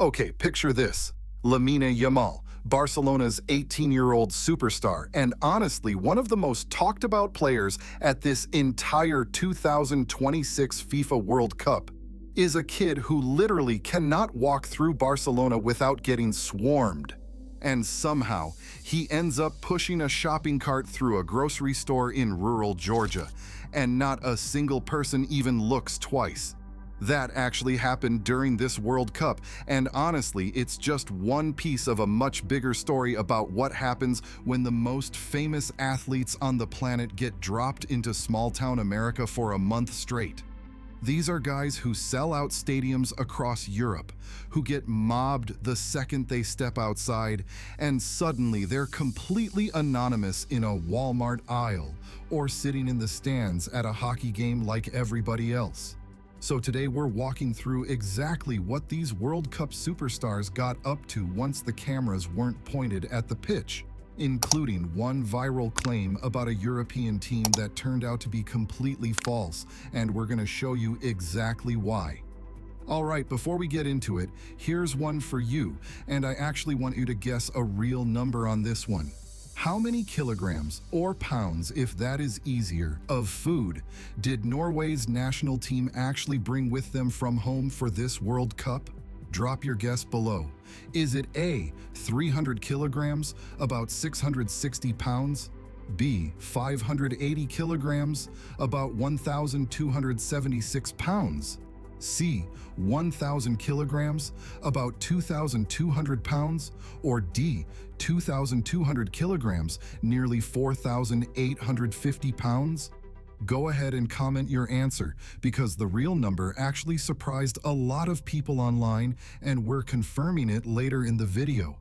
Okay, picture this. Lamine Yamal, Barcelona's 18-year-old superstar, and honestly one of the most talked about players at this entire 2026 FIFA World Cup, is a kid who literally cannot walk through Barcelona without getting swarmed. And somehow, he ends up pushing a shopping cart through a grocery store in rural Georgia, and not a single person even looks twice. That actually happened during this World Cup, and honestly, it's just one piece of a much bigger story about what happens when the most famous athletes on the planet get dropped into small-town America for a month straight. These are guys who sell out stadiums across Europe, who get mobbed the second they step outside, and suddenly they're completely anonymous in a Walmart aisle or sitting in the stands at a hockey game like everybody else. So today we're walking through exactly what these World Cup superstars got up to once the cameras weren't pointed at the pitch, including one viral claim about a European team that turned out to be completely false, and we're going to show you exactly why. Alright, before we get into it, here's one for you, and I actually want you to guess a real number on this one. How many kilograms, or pounds if that is easier, of food did Norway's national team actually bring with them from home for this World Cup? Drop your guess below. Is it A, 300 kilograms, about 660 pounds? B, 580 kilograms, about 1,276 pounds? C, 1,000 kilograms, about 2,200 pounds? Or D, 2,200 kilograms, nearly 4,850 pounds? Go ahead and comment your answer, because the real number actually surprised a lot of people online, and we're confirming it later in the video.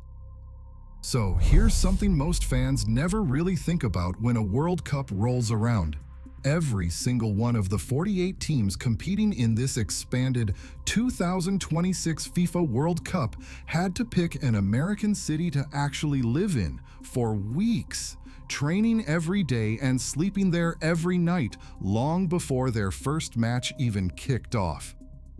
So here's something most fans never really think about when a World Cup rolls around. Every single one of the 48 teams competing in this expanded 2026 FIFA World Cup had to pick an American city to actually live in for weeks, training every day and sleeping there every night long before their first match even kicked off.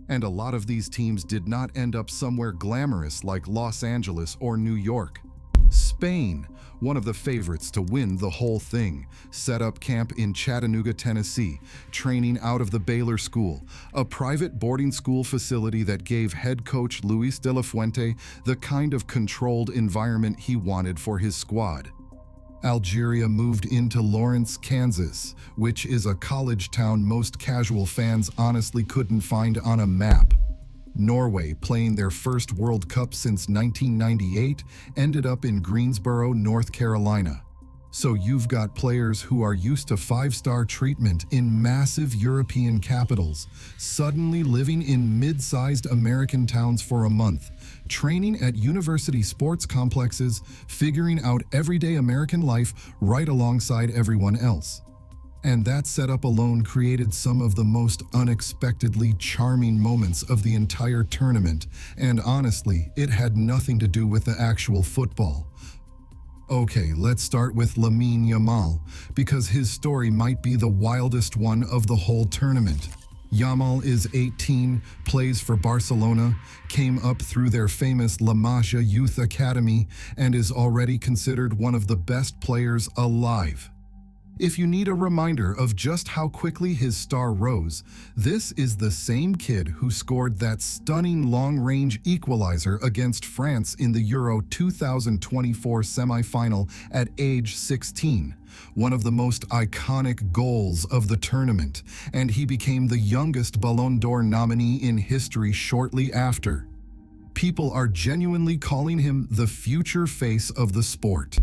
And a lot of these teams did not end up somewhere glamorous like Los Angeles or New York. Spain, one of the favorites to win the whole thing, set up camp in Chattanooga, Tennessee, training out of the Baylor School, a private boarding school facility that gave head coach Luis de la Fuente the kind of controlled environment he wanted for his squad. Algeria moved into Lawrence, Kansas, which is a college town most casual fans honestly couldn't find on a map. Norway, playing their first World Cup since 1998, ended up in Greensboro, North Carolina. So you've got players who are used to five-star treatment in massive European capitals, suddenly living in mid-sized American towns for a month, training at university sports complexes, figuring out everyday American life right alongside everyone else. And that setup alone created some of the most unexpectedly charming moments of the entire tournament, and honestly, it had nothing to do with the actual football. Okay, let's start with Lamine Yamal, because his story might be the wildest one of the whole tournament. Yamal is 18, plays for Barcelona, came up through their famous La Masia Youth Academy, and is already considered one of the best players alive. If you need a reminder of just how quickly his star rose, this is the same kid who scored that stunning long-range equalizer against France in the Euro 2024 semi-final at age 16, one of the most iconic goals of the tournament, and he became the youngest Ballon d'Or nominee in history shortly after. People are genuinely calling him the future face of the sport.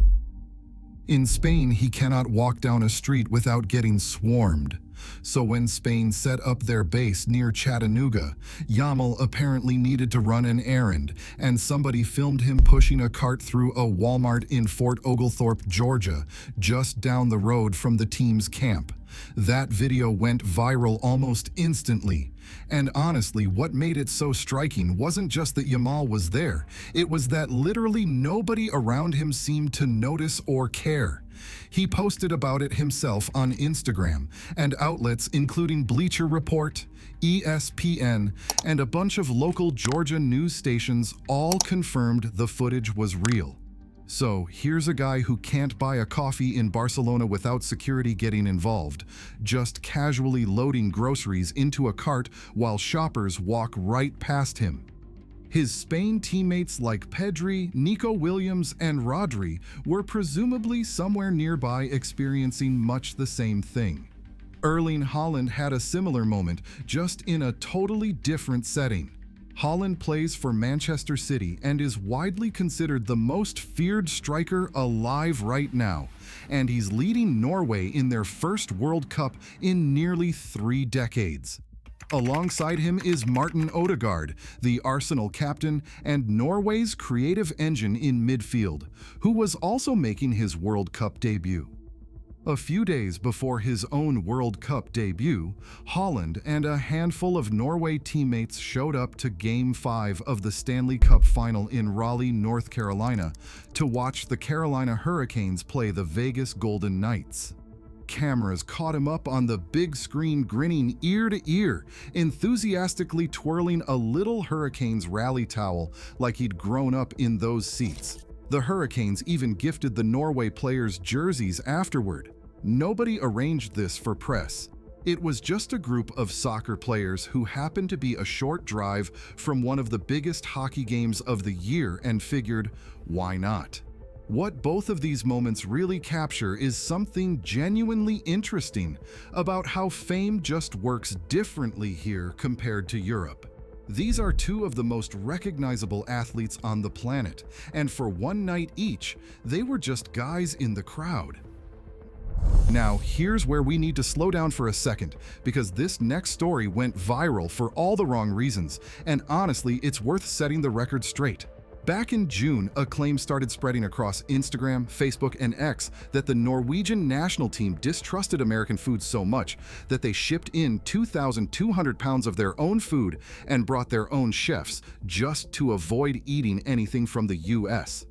In Spain, he cannot walk down a street without getting swarmed. So when Spain set up their base near Chattanooga, Yamal apparently needed to run an errand, and somebody filmed him pushing a cart through a Walmart in Fort Oglethorpe, Georgia, just down the road from the team's camp. That video went viral almost instantly. And honestly, what made it so striking wasn't just that Yamal was there, it was that literally nobody around him seemed to notice or care. He posted about it himself on Instagram, and outlets including Bleacher Report, ESPN, and a bunch of local Georgia news stations all confirmed the footage was real. So here's a guy who can't buy a coffee in Barcelona without security getting involved, just casually loading groceries into a cart while shoppers walk right past him. His Spain teammates like Pedri, Nico Williams, and Rodri were presumably somewhere nearby experiencing much the same thing. Erling Haaland had a similar moment, just in a totally different setting. Haaland plays for Manchester City and is widely considered the most feared striker alive right now, and he's leading Norway in their first World Cup in nearly 3 decades. Alongside him is Martin Odegaard, the Arsenal captain and Norway's creative engine in midfield, who was also making his World Cup debut. A few days before his own World Cup debut, Haaland and a handful of Norway teammates showed up to Game 5 of the Stanley Cup Final in Raleigh, North Carolina, to watch the Carolina Hurricanes play the Vegas Golden Knights. Cameras caught him up on the big screen grinning ear to ear, enthusiastically twirling a little Hurricanes rally towel like he'd grown up in those seats. The Hurricanes even gifted the Norway players jerseys afterward. Nobody arranged this for press. It was just a group of soccer players who happened to be a short drive from one of the biggest hockey games of the year and figured, why not? What both of these moments really capture is something genuinely interesting about how fame just works differently here compared to Europe. These are two of the most recognizable athletes on the planet, and for one night each, they were just guys in the crowd. Now, here's where we need to slow down for a second, because this next story went viral for all the wrong reasons, and honestly, it's worth setting the record straight. Back in June, a claim started spreading across Instagram, Facebook, and X that the Norwegian national team distrusted American food so much that they shipped in 2,200 pounds of their own food and brought their own chefs just to avoid eating anything from the US.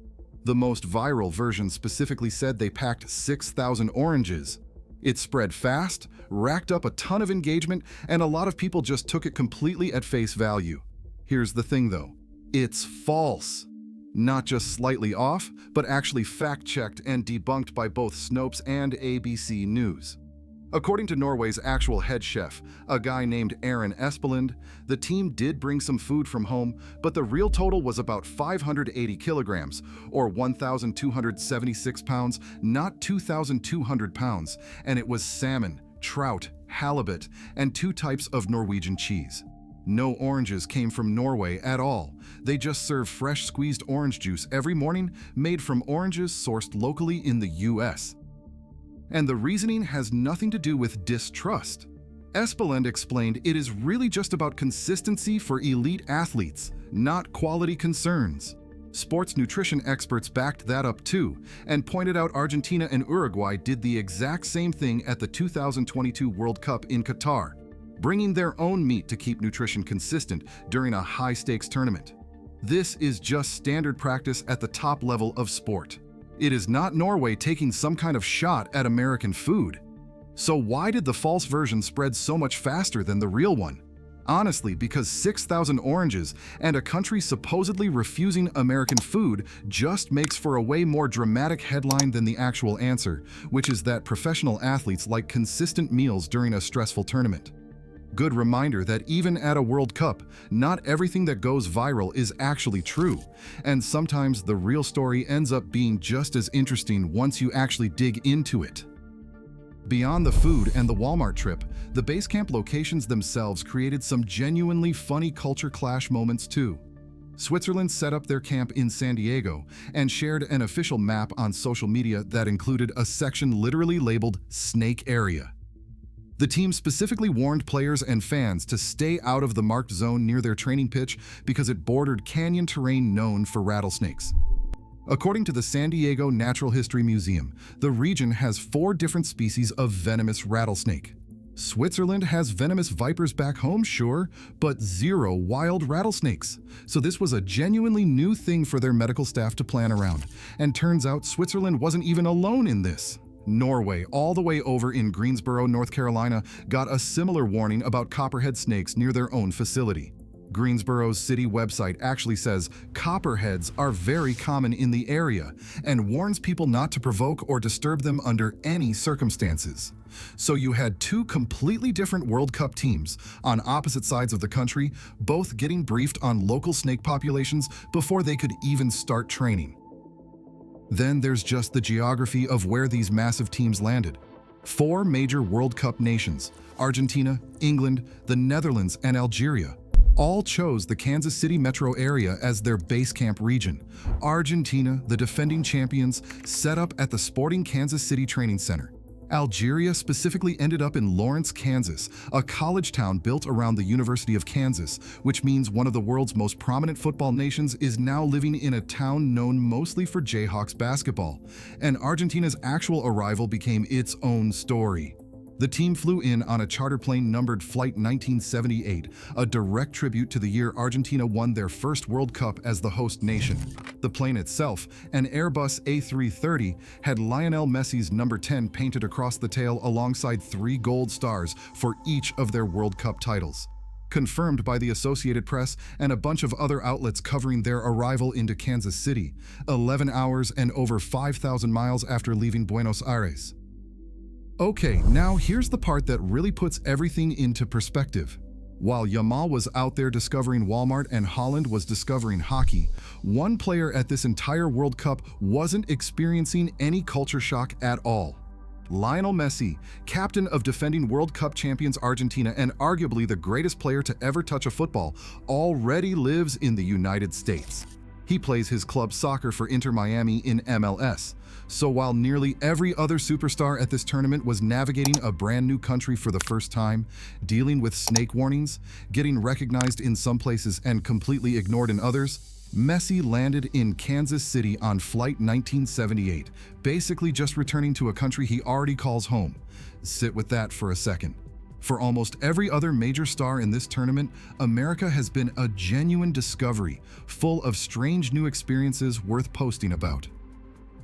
The most viral version specifically said they packed 6,000 oranges. It spread fast, racked up a ton of engagement, and a lot of people just took it completely at face value. Here's the thing though. It's false. Not just slightly off, but actually fact-checked and debunked by both Snopes and ABC News. According to Norway's actual head chef, a guy named Aaron Espeland, the team did bring some food from home, but the real total was about 580 kilograms, or 1,276 pounds, not 2,200 pounds, and it was salmon, trout, halibut, and 2 types of Norwegian cheese. No oranges came from Norway at all. They just serve fresh squeezed orange juice every morning made from oranges sourced locally in the US. And the reasoning has nothing to do with distrust. Espeland explained it is really just about consistency for elite athletes, not quality concerns. Sports nutrition experts backed that up too, and pointed out Argentina and Uruguay did the exact same thing at the 2022 World Cup in Qatar, bringing their own meat to keep nutrition consistent during a high-stakes tournament. This is just standard practice at the top level of sport. It is not Norway taking some kind of shot at American food. So why did the false version spread so much faster than the real one? Honestly, because 6,000 oranges and a country supposedly refusing American food just makes for a way more dramatic headline than the actual answer, which is that professional athletes like consistent meals during a stressful tournament. Good reminder that even at a World Cup, not everything that goes viral is actually true, and sometimes the real story ends up being just as interesting once you actually dig into it. Beyond the food and the Walmart trip, the base camp locations themselves created some genuinely funny culture clash moments too. Switzerland set up their camp in San Diego and shared an official map on social media that included a section literally labeled Snake Area. The team specifically warned players and fans to stay out of the marked zone near their training pitch because it bordered canyon terrain known for rattlesnakes. According to the San Diego Natural History Museum, the region has 4 different species of venomous rattlesnake. Switzerland has venomous vipers back home, sure, but zero wild rattlesnakes. So this was a genuinely new thing for their medical staff to plan around. And turns out Switzerland wasn't even alone in this. Norway, all the way over in Greensboro, North Carolina, got a similar warning about copperhead snakes near their own facility. Greensboro's city website actually says copperheads are very common in the area and warns people not to provoke or disturb them under any circumstances. So you had two completely different World Cup teams on opposite sides of the country, both getting briefed on local snake populations before they could even start training. Then there's just the geography of where these massive teams landed. 4 major World Cup nations, Argentina, England, the Netherlands, and Algeria, all chose the Kansas City metro area as their base camp region. Argentina, the defending champions, set up at the Sporting Kansas City Training Center. Algeria specifically ended up in Lawrence, Kansas, a college town built around the University of Kansas, which means one of the world's most prominent football nations is now living in a town known mostly for Jayhawks basketball. And Argentina's actual arrival became its own story. The team flew in on a charter plane numbered Flight 1978, a direct tribute to the year Argentina won their first World Cup as the host nation. The plane itself, an Airbus A330, had Lionel Messi's number 10 painted across the tail alongside 3 gold stars for each of their World Cup titles. Confirmed by the Associated Press and a bunch of other outlets covering their arrival into Kansas City, 11 hours and over 5,000 miles after leaving Buenos Aires. Okay, now here's the part that really puts everything into perspective. While Yamal was out there discovering Walmart and Holland was discovering hockey, one player at this entire World Cup wasn't experiencing any culture shock at all. Lionel Messi, captain of defending World Cup champions Argentina and arguably the greatest player to ever touch a football, already lives in the United States. He plays his club soccer for Inter Miami in MLS. So while nearly every other superstar at this tournament was navigating a brand new country for the first time, dealing with snake warnings, getting recognized in some places and completely ignored in others, Messi landed in Kansas City on Flight 1978, basically just returning to a country he already calls home. Sit with that for a second. For almost every other major star in this tournament, America has been a genuine discovery, full of strange new experiences worth posting about.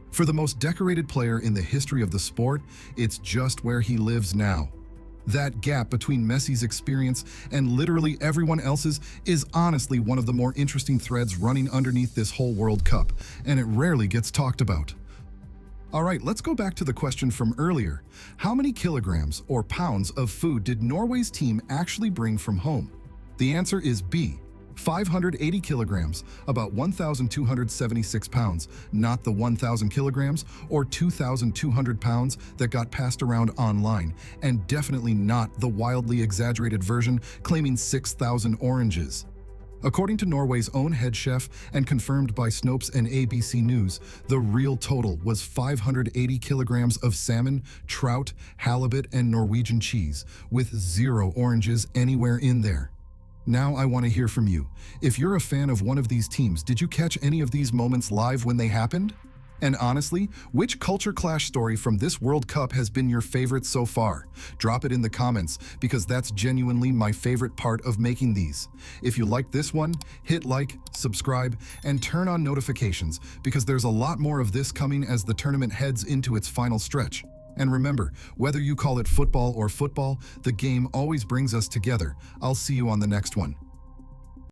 For the most decorated player in the history of the sport, it's just where he lives now. That gap between Messi's experience and literally everyone else's is honestly one of the more interesting threads running underneath this whole World Cup, and it rarely gets talked about. All right, let's go back to the question from earlier. How many kilograms or pounds of food did Norway's team actually bring from home? The answer is B. 580 kilograms, about 1,276 pounds, not the 1,000 kilograms or 2,200 pounds that got passed around online, and definitely not the wildly exaggerated version claiming 6,000 oranges. According to Norway's own head chef and confirmed by Snopes and ABC News, the real total was 580 kilograms of salmon, trout, halibut, and Norwegian cheese, with 0 oranges anywhere in there. Now I want to hear from you. If you're a fan of one of these teams, did you catch any of these moments live when they happened? And honestly, which culture clash story from this World Cup has been your favorite so far? Drop it in the comments, because that's genuinely my favorite part of making these. If you liked this one, hit like, subscribe, and turn on notifications, because there's a lot more of this coming as the tournament heads into its final stretch. And remember, whether you call it football or football, the game always brings us together. I'll see you on the next one.